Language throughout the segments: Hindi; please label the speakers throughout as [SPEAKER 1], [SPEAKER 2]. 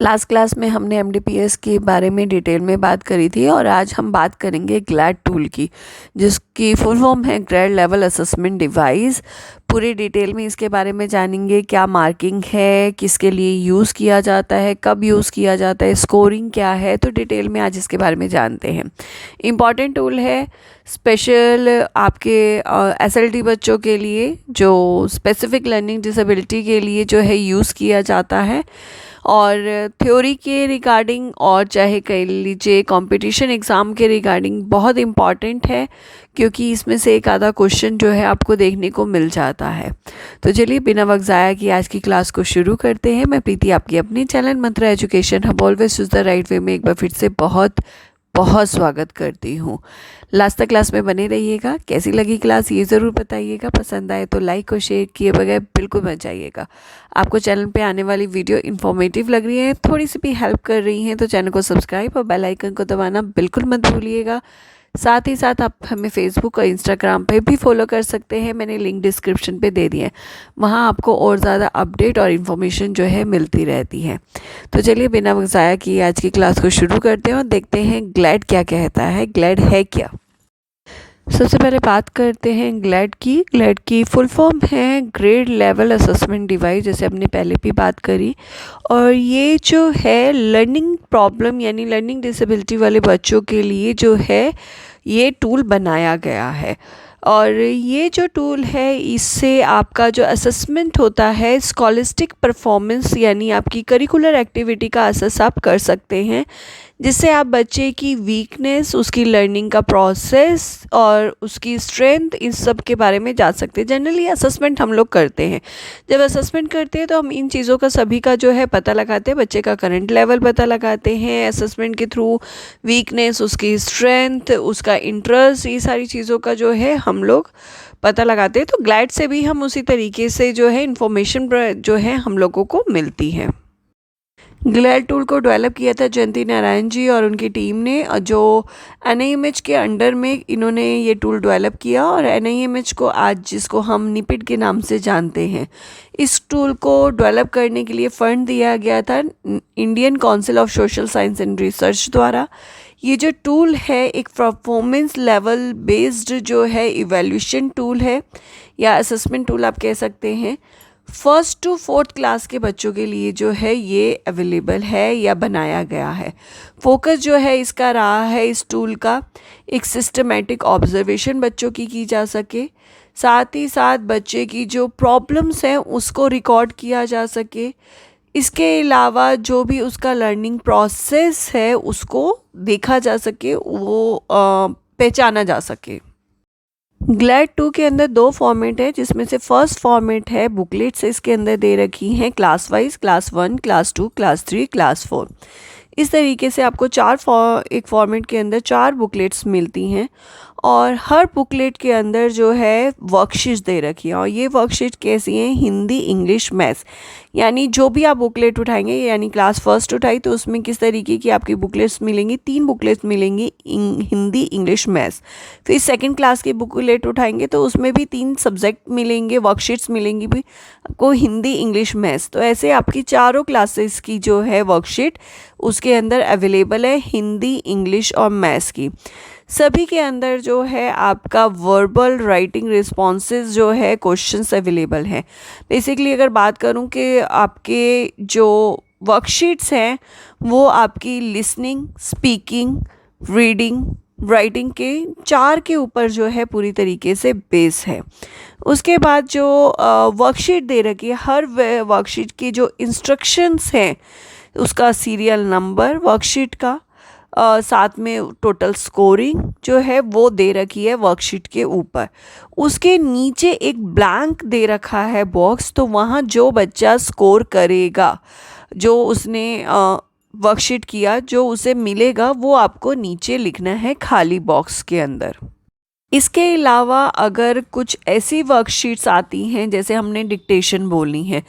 [SPEAKER 1] लास्ट क्लास में हमने एमडीपीएस के बारे में डिटेल में बात करी थी और आज हम बात करेंगे ग्लैड टूल की, जिसकी फुल फॉर्म है ग्रेड लेवल असेसमेंट डिवाइस। पूरी डिटेल में इसके बारे में जानेंगे, क्या मार्किंग है, किसके लिए यूज़ किया जाता है, कब यूज़ किया जाता है, स्कोरिंग क्या है, तो डिटेल में आज इसके बारे में जानते हैं। इम्पॉर्टेंट टूल है स्पेशल आपके एसएलटी बच्चों के लिए, जो स्पेसिफिक लर्निंग डिसेबिलिटी के लिए जो है यूज़ किया जाता है। और थ्योरी के रिगार्डिंग और चाहे कह लीजिए कंपटीशन एग्ज़ाम के रिगार्डिंग बहुत इम्पॉर्टेंट है, क्योंकि इसमें से एक आधा क्वेश्चन जो है आपको देखने को मिल जाता है। तो चलिए बिना वक्त ज़ाया कि आज की क्लास को शुरू करते हैं। मैं प्रीति आपकी अपनी channel Mantra education hub always choose the right way में एक बार फिर से बहुत बहुत स्वागत करती हूँ। लास्ट तक क्लास में बने रहिएगा। कैसी लगी क्लास ये ज़रूर बताइएगा। पसंद आए तो लाइक और शेयर किए बगैर बिल्कुल मत जाइएगा। आपको चैनल पे आने वाली वीडियो इन्फॉर्मेटिव लग रही है, थोड़ी सी भी हेल्प कर रही हैं, तो चैनल को सब्सक्राइब और बेल आइकन को दबाना बिल्कुल मत भूलिएगा। साथ ही साथ आप हमें फेसबुक और इंस्टाग्राम पे भी फॉलो कर सकते हैं। मैंने लिंक डिस्क्रिप्शन पे दे दिया है, वहाँ आपको और ज़्यादा अपडेट और इन्फॉर्मेशन जो है मिलती रहती है। तो चलिए बिना वक्त ज़ाया किए आज की क्लास को शुरू करते हैं और देखते हैं ग्लैड क्या कहता है, ग्लैड है क्या। सबसे पहले बात करते हैं ग्लैड की। ग्लैड की फुल फॉर्म है ग्रेड लेवल असेसमेंट डिवाइस, जैसे हमने पहले भी बात करी। और ये जो है लर्निंग प्रॉब्लम यानी लर्निंग डिसेबिलिटी वाले बच्चों के लिए जो है ये टूल बनाया गया है। और ये जो टूल है इससे आपका जो असेसमेंट होता है स्कॉलिस्टिक परफॉर्मेंस यानी आपकी करिकुलर एक्टिविटी का असेस आप कर सकते हैं, जिससे आप बच्चे की वीकनेस, उसकी लर्निंग का प्रोसेस और उसकी स्ट्रेंथ, इन सब के बारे में जान सकते हैं। जनरली असेसमेंट हम लोग करते हैं, जब असेसमेंट करते हैं तो हम इन चीज़ों का सभी का जो है पता लगाते हैं। बच्चे का करंट लेवल पता लगाते हैं असेसमेंट के थ्रू, वीकनेस, उसकी स्ट्रेंथ, उसका इंटरेस्ट, ये सारी चीज़ों का जो है हम लोग पता लगाते हैं। तो ग्लैड से भी हम उसी तरीके से जो है इंफॉर्मेशन जो है हम लोगों को मिलती है। ग्लैड टूल को डेवलप किया था जयंती नारायण जी और उनकी टीम ने, जो एनआईएमएच के अंडर में इन्होंने ये टूल डेवलप किया। और एनआईएमएच को आज जिसको हम निपिट के नाम से जानते हैं, इस टूल को डेवलप करने के लिए फंड दिया गया था Indian council of social science and research द्वारा। ये जो टूल है एक परफॉर्मेंस लेवल बेस्ड जो है इवैल्यूएशन टूल है, या असेसमेंट टूल आप कह सकते हैं। फर्स्ट टू फोर्थ क्लास के बच्चों के लिए जो है ये अवेलेबल है या बनाया गया है। फोकस जो है इसका रहा है इस टूल का एक सिस्टमेटिक ऑब्जर्वेशन बच्चों की जा सके, साथ ही साथ बच्चे की जो प्रॉब्लम्स हैं उसको रिकॉर्ड किया जा सके। इसके अलावा जो भी उसका लर्निंग प्रोसेस है उसको देखा जा सके, वो पहचाना जा सके। ग्लैड 2 के अंदर 2 फॉर्मेट है, जिसमें से फर्स्ट फॉर्मेट है बुकलेट्स इसके अंदर दे रखी हैं class wise, class 1, class 2, class 3, class 4। इस तरीके से आपको एक फॉर्मेट के अंदर 4 बुकलेट्स मिलती हैं और हर बुकलेट के अंदर जो है वर्कशीट दे रखी है। और ये वर्कशीट कैसी हैं, हिंदी, इंग्लिश, मैथ्स, यानी जो भी आप बुकलेट उठाएंगे, यानी क्लास फर्स्ट उठाई तो उसमें किस तरीके की आपकी बुकलेट्स मिलेंगी, 3 बुकलेट्स मिलेंगी, हिंदी, इंग्लिश, मैथ्स। फिर सेकंड क्लास की बुकलेट उठाएंगे तो उसमें भी 3 सब्जेक्ट मिलेंगे, वर्कशीट्स मिलेंगी भी आपको, हिंदी, इंग्लिश, मैथ्स। तो ऐसे आपकी चारों क्लासेस की जो है वर्कशीट उसके अंदर अवेलेबल है, हिंदी, इंग्लिश और मैथ्स की। सभी के अंदर जो है आपका वर्बल राइटिंग रिस्पॉन्सेज जो है क्वेश्चंस अवेलेबल हैं। बेसिकली अगर बात करूं कि आपके जो वर्कशीट्स हैं वो आपकी लिसनिंग, स्पीकिंग, रीडिंग, राइटिंग के 4 के ऊपर जो है पूरी तरीके से बेस है। उसके बाद जो वर्कशीट दे रखी है, हर वर्कशीट की जो इंस्ट्रक्शंस हैं उसका सीरियल नंबर वर्कशीट का, साथ में टोटल स्कोरिंग जो है वो दे रखी है वर्कशीट के ऊपर। उसके नीचे एक ब्लैंक दे रखा है बॉक्स, तो वहाँ जो बच्चा स्कोर करेगा, जो उसने वर्कशीट किया, जो उसे मिलेगा वो आपको नीचे लिखना है खाली बॉक्स के अंदर। इसके अलावा अगर कुछ ऐसी वर्कशीट्स आती हैं जैसे हमने डिक्टेशन बोलनी है,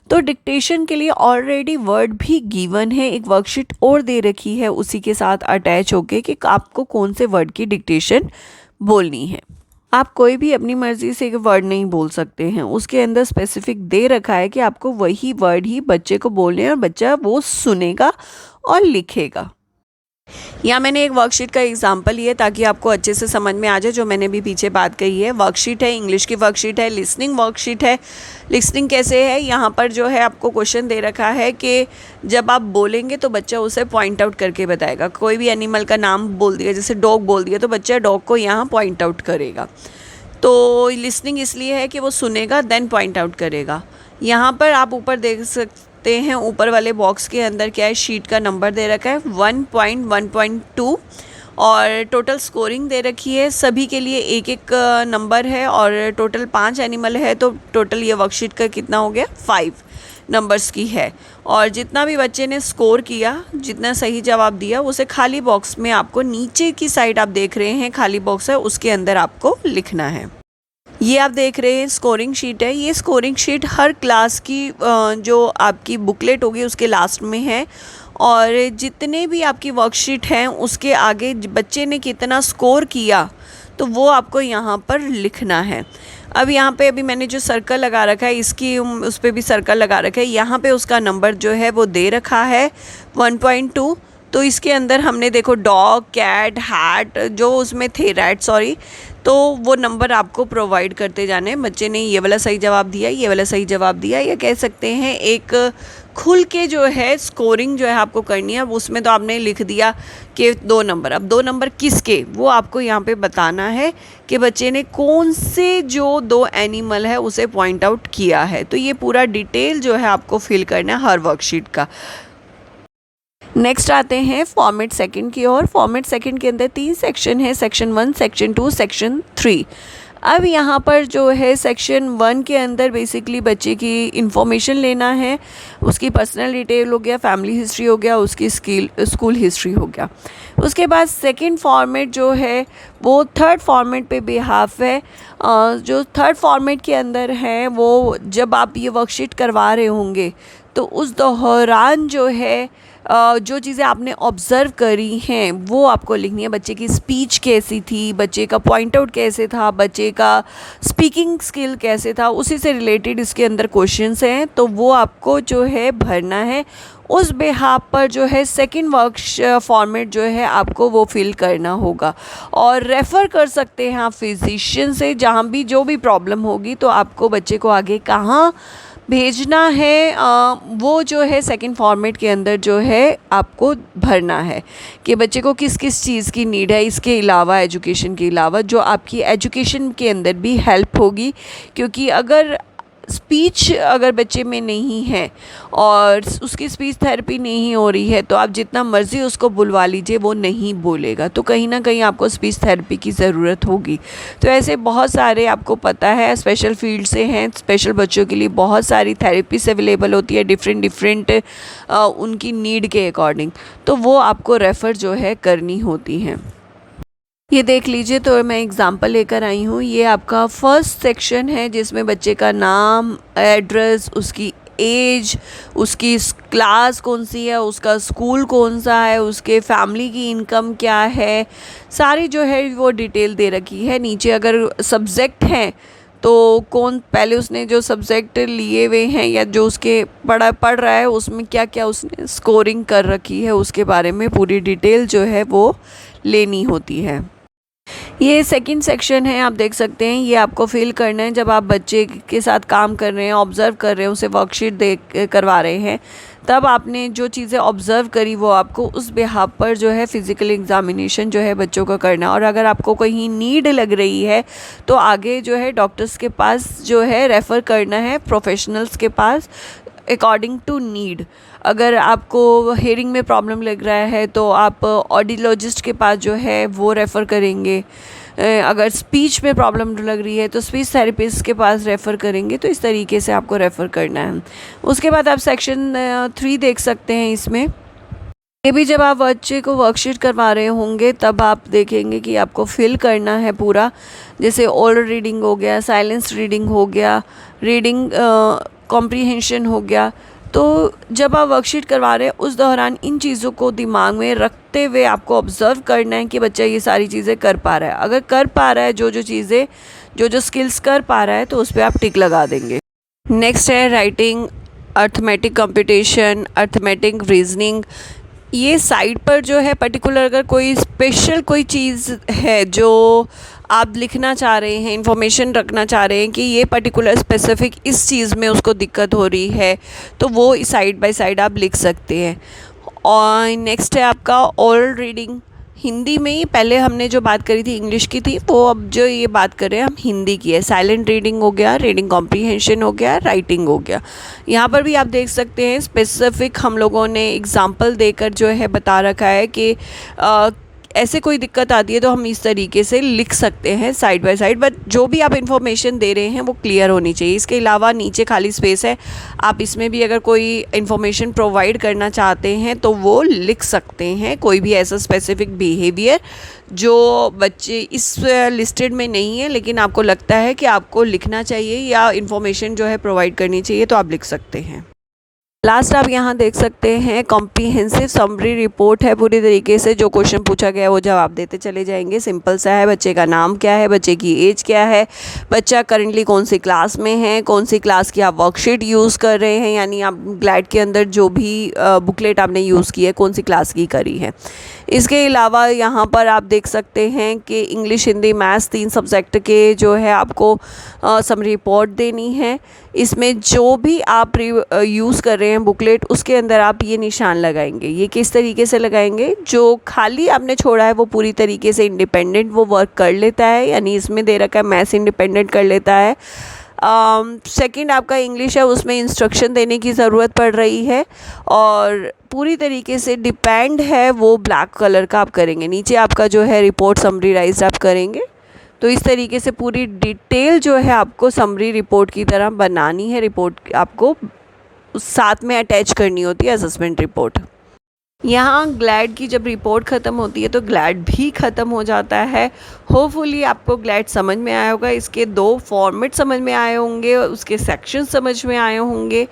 [SPEAKER 1] तो डिक्टेशन के लिए ऑलरेडी वर्ड भी गिवन है, एक वर्कशीट और दे रखी है उसी के साथ अटैच होके कि आपको कौन से वर्ड की डिक्टेशन बोलनी है। आप कोई भी अपनी मर्ज़ी से एक वर्ड नहीं बोल सकते हैं, उसके अंदर स्पेसिफिक दे रखा है कि आपको वही वर्ड ही बच्चे को बोलने हैं और बच्चा वो सुनेगा और लिखेगा। यहाँ मैंने एक वर्कशीट का एग्जांपल लिया ताकि आपको अच्छे से समझ में आ जाए जो मैंने भी पीछे बात कही है। वर्कशीट है, इंग्लिश की वर्कशीट है, लिसनिंग वर्कशीट है। लिसनिंग कैसे है, यहाँ पर जो है आपको क्वेश्चन दे रखा है कि जब आप बोलेंगे तो बच्चा उसे पॉइंट आउट करके बताएगा। कोई भी एनिमल का नाम बोल दिया, जैसे डॉग बोल दिया, तो बच्चा डॉग को यहाँ पॉइंट आउट करेगा। तो लिसनिंग इसलिए है कि वो सुनेगा देन पॉइंट आउट करेगा। यहाँ पर आप ऊपर देख सकते हैं, ऊपर वाले बॉक्स के अंदर क्या है, शीट का नंबर दे रखा है 1.1.2 और टोटल स्कोरिंग दे रखी है। सभी के लिए एक एक नंबर है और टोटल 5 एनिमल है, तो टोटल ये वर्कशीट का कितना हो गया, 5 नंबर्स की है। और जितना भी बच्चे ने स्कोर किया, जितना सही जवाब दिया, उसे खाली बॉक्स में आपको नीचे की साइड आप देख रहे हैं खाली बॉक्स है, उसके अंदर आपको लिखना है। ये आप देख रहे हैं स्कोरिंग शीट है। ये स्कोरिंग शीट हर क्लास की जो आपकी बुकलेट होगी उसके लास्ट में है और जितने भी आपकी वर्कशीट हैं उसके आगे बच्चे ने कितना स्कोर किया तो वो आपको यहाँ पर लिखना है। अब यहाँ पे अभी मैंने जो सर्कल लगा रखा है इसकी उस पर भी सर्कल लगा रखा है। यहाँ पे उसका नंबर जो है वो दे रखा है 1.2। तो इसके अंदर हमने देखो डॉग, कैट, हैट जो उसमें थे, रैट सॉरी, तो वो नंबर आपको प्रोवाइड करते जाने हैं। बच्चे ने ये वाला सही जवाब दिया, ये वाला सही जवाब दिया, या कह सकते हैं एक खुल के जो है स्कोरिंग जो है आपको करनी है। अब उसमें तो आपने लिख दिया कि 2 नंबर, अब 2 नंबर किसके वो आपको यहाँ पे बताना है कि बच्चे ने कौन से जो 2 एनिमल है उसे पॉइंट आउट किया है। तो ये पूरा डिटेल जो है आपको फिल करना है हर वर्कशीट का। नेक्स्ट आते हैं फॉर्मेट सेकंड की ओर। फॉर्मेट सेकंड के अंदर 3 सेक्शन है, सेक्शन 1, सेक्शन 2, सेक्शन 3। अब यहाँ पर जो है सेक्शन 1 के अंदर बेसिकली बच्चे की इन्फॉर्मेशन लेना है, उसकी पर्सनल डिटेल हो गया, फैमिली हिस्ट्री हो गया, उसकी स्कूल हिस्ट्री हो गया। उसके बाद सेकंड फॉर्मेट जो है वो थर्ड फॉर्मेट पे बिहाफ है। जो थर्ड फॉर्मेट के अंदर है वो जब आप ये वर्कशीट करवा रहे होंगे तो उस दौरान जो है जो चीज़ें आपने ऑब्ज़र्व करी हैं वो आपको लिखनी है। बच्चे की स्पीच कैसी थी, बच्चे का पॉइंट आउट कैसे था, बच्चे का स्पीकिंग स्किल कैसे था, उसी से रिलेटेड इसके अंदर क्वेश्चंस हैं, तो वो आपको जो है भरना है। उस बेहाप पर जो है सेकंड वर्क फॉर्मेट जो है आपको वो फिल करना होगा और रेफ़र कर सकते हैं आप फिजिशियन से। जहाँ भी जो भी प्रॉब्लम होगी तो आपको बच्चे को आगे कहाँ भेजना है वो जो है सेकंड फॉर्मेट के अंदर जो है आपको भरना है कि बच्चे को किस किस चीज़ की नीड है। इसके अलावा एजुकेशन के अलावा जो आपकी एजुकेशन के अंदर भी हेल्प होगी, क्योंकि अगर स्पीच अगर बच्चे में नहीं है और उसकी स्पीच थेरेपी नहीं हो रही है तो आप जितना मर्ज़ी उसको बुलवा लीजिए वो नहीं बोलेगा, तो कहीं ना कहीं आपको स्पीच थेरेपी की ज़रूरत होगी। तो ऐसे बहुत सारे आपको पता है स्पेशल फील्ड से हैं, स्पेशल बच्चों के लिए बहुत सारी थेरेपीज अवेलेबल होती है डिफरेंट उनकी नीड के अकॉर्डिंग, तो वो आपको रेफ़र जो है करनी होती हैं। ये देख लीजिए, तो मैं एग्ज़ाम्पल लेकर आई हूँ। ये आपका फर्स्ट सेक्शन है जिसमें बच्चे का नाम, एड्रेस, उसकी एज, उसकी क्लास कौन सी है, उसका स्कूल कौन सा है, उसके फैमिली की इनकम क्या है, सारी जो है वो डिटेल दे रखी है। नीचे अगर सब्जेक्ट हैं तो कौन पहले उसने जो सब्जेक्ट लिए हुए हैं या जो उसके पढ़ रहा है उसमें क्या क्या उसने स्कोरिंग कर रखी है, उसके बारे में पूरी डिटेल जो है वो लेनी होती है। ये सेकंड सेक्शन है, आप देख सकते हैं। ये आपको फिल करना है जब आप बच्चे के साथ काम कर रहे हैं, ऑब्ज़र्व कर रहे हैं, उसे वर्कशीट करवा रहे हैं, तब आपने जो चीज़ें ऑब्ज़र्व करी वो आपको उस बिहाफ पर जो है फ़िज़िकल एग्ज़ामिनेशन जो है बच्चों का करना है। और अगर आपको कहीं नीड लग रही है तो आगे जो है डॉक्टर्स के पास जो है रेफ़र करना है, प्रोफेशनल्स के पास अकॉर्डिंग टू नीड। अगर आपको हेयरिंग में प्रॉब्लम लग रहा है तो आप ऑडियोलॉजिस्ट के पास जो है वो रेफ़र करेंगे। अगर स्पीच में प्रॉब्लम लग रही है तो स्पीच थेरेपिस्ट के पास रेफ़र करेंगे। तो इस तरीके से आपको रेफ़र करना है। उसके बाद आप सेक्शन 3 देख सकते हैं। इसमें ये भी जब आप बच्चे को वर्कशीट करवा रहे होंगे तब आप देखेंगे कि आपको फिल करना है पूरा, जैसे ओरल रीडिंग हो गया, साइलेंस रीडिंग हो गया, रीडिंग कॉम्प्रीहेंशन हो गया। तो जब आप वर्कशीट करवा रहे हैं उस दौरान इन चीज़ों को दिमाग में रखते हुए आपको ऑब्ज़र्व करना है कि बच्चा ये सारी चीज़ें कर पा रहा है। अगर कर पा रहा है जो स्किल्स कर पा रहा है तो उस पर आप टिक लगा देंगे। नेक्स्ट है writing, arithmetic computation, arithmetic reasoning. ये साइड पर जो है पर्टिकुलर अगर कोई स्पेशल कोई चीज़ है जो आप लिखना चाह रहे हैं, इंफॉर्मेशन रखना चाह रहे हैं कि ये पर्टिकुलर स्पेसिफिक इस चीज़ में उसको दिक्कत हो रही है, तो वो साइड बाय साइड आप लिख सकते हैं। और नेक्स्ट है आपका ओरल रीडिंग। हिंदी में ही पहले हमने जो बात करी थी इंग्लिश की थी, वो अब जो ये बात कर रहे हैं हम हिंदी की है। साइलेंट रीडिंग हो गया, रीडिंग कॉम्प्रीहेंशन हो गया, राइटिंग हो गया। यहाँ पर भी आप देख सकते हैं स्पेसिफिक हम लोगों ने एग्जाम्पल देकर जो है बता रखा है कि ऐसे कोई दिक्कत आती है तो हम इस तरीके से लिख सकते हैं साइड बाय साइड, बट जो भी आप इन्फॉर्मेशन दे रहे हैं वो क्लियर होनी चाहिए। इसके अलावा नीचे खाली स्पेस है, आप इसमें भी अगर कोई इन्फॉर्मेशन प्रोवाइड करना चाहते हैं तो वो लिख सकते हैं। कोई भी ऐसा स्पेसिफिक बिहेवियर जो बच्चे इस लिस्टेड में नहीं है लेकिन आपको लगता है कि आपको लिखना चाहिए या इन्फॉर्मेशन जो है प्रोवाइड करनी चाहिए, तो आप लिख सकते हैं। लास्ट आप यहाँ देख सकते हैं कॉम्प्रीहेंसिव समरी रिपोर्ट है। पूरी तरीके से जो क्वेश्चन पूछा गया वो जवाब देते चले जाएंगे। सिंपल सा है, बच्चे का नाम क्या है, बच्चे की एज क्या है, बच्चा करंटली कौन सी क्लास में है, कौन सी क्लास की आप वर्कशीट यूज़ कर रहे हैं, यानी आप ग्लैड के अंदर जो भी बुकलेट आपने यूज़ की है कौन सी क्लास की करी है। इसके अलावा यहाँ पर आप देख सकते हैं कि इंग्लिश, हिंदी, मैथ्स 3 सब्जेक्ट के जो है आपको समरी रिपोर्ट देनी है। इसमें जो भी आप यूज़ कर रहे हैं बुकलेट, उसके अंदर आप ये निशान लगाएंगे। ये किस तरीके से लगाएंगे, जो खाली आपने छोड़ा है वो पूरी तरीके से इंडिपेंडेंट वो वर्क कर लेता है, यानी इसमें दे रखा है मैथ्स इंडिपेंडेंट कर लेता है। सेकंड आपका इंग्लिश है, उसमें इंस्ट्रक्शन देने की ज़रूरत पड़ रही है और पूरी तरीके से डिपेंड है वो ब्लैक कलर का आप करेंगे। नीचे आपका जो है रिपोर्ट समरीराइज आप करेंगे। तो इस तरीके से पूरी डिटेल जो है आपको समरी रिपोर्ट की तरह बनानी है। रिपोर्ट आपको साथ में अटैच करनी होती है असेसमेंट रिपोर्ट। यहाँ ग्लैड की जब रिपोर्ट ख़त्म होती है तो ग्लैड भी ख़त्म हो जाता है। होपफुली आपको ग्लैड समझ में आया होगा, इसके 2 फॉर्मेट समझ में आए होंगे, उसके सेक्शन समझ में आए होंगे।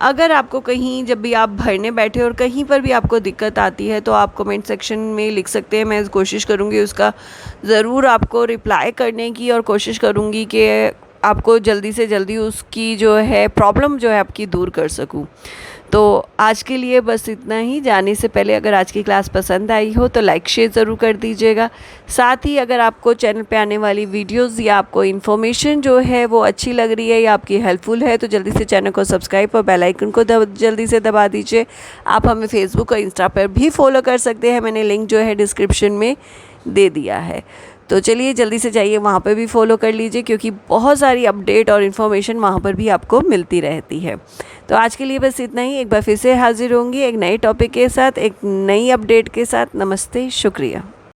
[SPEAKER 1] अगर आपको कहीं जब भी आप भरने बैठे और कहीं पर भी आपको दिक्कत आती है तो आप कमेंट सेक्शन में लिख सकते हैं। मैं कोशिश करूँगी उसका ज़रूर आपको रिप्लाई करने की, और कोशिश करूँगी कि आपको जल्दी से जल्दी उसकी जो है प्रॉब्लम जो है आपकी दूर कर सकूँ। तो आज के लिए बस इतना ही। जाने से पहले अगर आज की क्लास पसंद आई हो तो लाइक शेयर ज़रूर कर दीजिएगा। साथ ही अगर आपको चैनल पे आने वाली वीडियोस या आपको इन्फॉर्मेशन जो है वो अच्छी लग रही है या आपकी हेल्पफुल है तो जल्दी से चैनल को सब्सक्राइब और बेल आइकन को जल्दी से दबा दीजिए। आप हमें फेसबुक और इंस्टा पर भी फॉलो कर सकते हैं, मैंने लिंक जो है डिस्क्रिप्शन में दे दिया है। तो चलिए जल्दी से जाइए वहाँ पर भी फॉलो कर लीजिए, क्योंकि बहुत सारी अपडेट और इन्फॉर्मेशन वहाँ पर भी आपको मिलती रहती है। तो आज के लिए बस इतना ही। एक बार फिर से हाजिर होंगी एक नए टॉपिक के साथ, एक नई अपडेट के साथ। नमस्ते, शुक्रिया।